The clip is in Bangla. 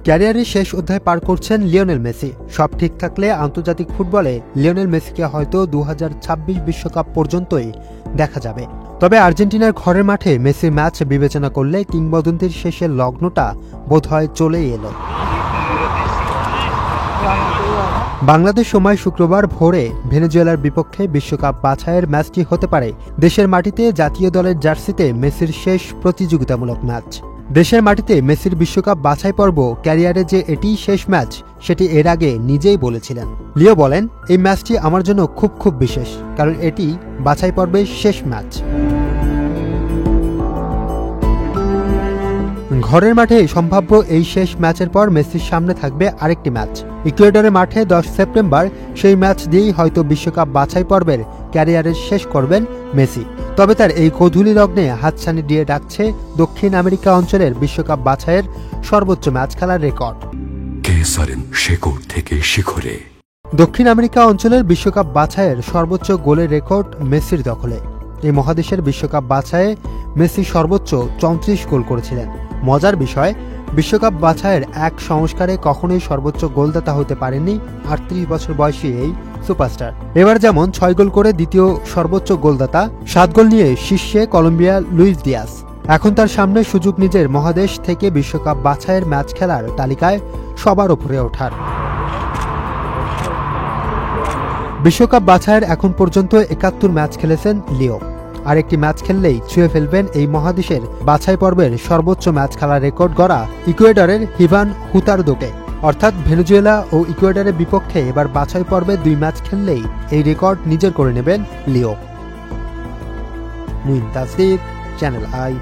ক্যারিয়ারের শেষ অধ্যায় পার করছেন লিওনেল মেসি। সব ঠিক থাকলে আন্তর্জাতিক ফুটবলে লিওনেল মেসিকে হয়তো 2026 বিশ্বকাপ পর্যন্তই দেখা যাবে। তবে আর্জেন্টিনার ঘরের মাঠে মেসির ম্যাচ বিবেচনা করলে কিংবদন্তির শেষের লগ্নটা বোধহয় চলেই এলো। বাংলাদেশ সময় শুক্রবার ভোরে ভেনেজুয়েলার বিপক্ষে বিশ্বকাপ বাছাইয়ের ম্যাচটি হতে পারে দেশের মাটিতে জাতীয় দলের জার্সিতে মেসির শেষ প্রতিযোগিতামূলক ম্যাচ। দেশের মাটিতে মেসির বিশ্বকাপ বাছাই পর্ব ক্যারিয়ারে যে এটিই শেষ ম্যাচ সেটি এর আগে নিজেই বলেছিলেন। লিও বলেন, এই ম্যাচটি আমার জন্য খুব বিশেষ, কারণ এটি বাছাই পর্বের শেষ ম্যাচ। ঘরের মাঠে সম্ভাব্য এই শেষ ম্যাচের পর মেসির সামনে থাকবে আরেকটি ম্যাচ ইকুয়েডরের মাঠে 10 সেপ্টেম্বর। সেই ম্যাচ দিয়েই হয়তো বিশ্বকাপ বাছাই পর্বের ক্যারিয়ারের শেষ করবেন মেসি। তবে তার এই গোধূলি লগ্নে হাতছানি দিয়ে ডাকছে দক্ষিণ আমেরিকা অঞ্চলের বিশ্বকাপ বাছাইয়ের সর্বোচ্চ ম্যাচ খেলার রেকর্ড। দক্ষিণ আমেরিকা অঞ্চলের বিশ্বকাপ বাছাইয়ের সর্বোচ্চ গোলের রেকর্ড মেসির দখলে। এই মহাদেশের বিশ্বকাপ বাছাইয়ে মেসি সর্বোচ্চ 34 গোল করেছিলেন। মজার বিষয়, বিশ্বকাপ বাছাইয়ের এক সংস্কারে কখনোই সর্বোচ্চ গোলদাতা হতে পারেননি 38 বছর বয়সী এই সুপারস্টার। এবার যেমন 6 গোল করে দ্বিতীয় সর্বোচ্চ গোলদাতা, 7 গোল নিয়ে শীর্ষে কলম্বিয়া লুইস দিয়াস। এখন তার সামনে সুযোগ নিজের মহাদেশ থেকে বিশ্বকাপ বাছাইয়ের ম্যাচ খেলার তালিকায় সবার উপরে ওঠার। বিশ্বকাপ বাছাইয়ের এখন পর্যন্ত 71 ম্যাচ খেলেছেন লিও। আর একটি ম্যাচ খেললেই ছুঁয়ে ফেলবেন এই মহাদেশের বাছাই পর্বের সর্বোচ্চ ম্যাচ খেলার রেকর্ড গড়া ইকুয়েডরের হিভান হুতারদোকে। অর্থাৎ ভেনেজুয়েলা ও ইকুয়েডরের বিপক্ষে এবার বাছাই পর্বে 2 ম্যাচ খেললেই এই রেকর্ড নিজের করে নেবেন লিও। Muin Tasrif, channel I.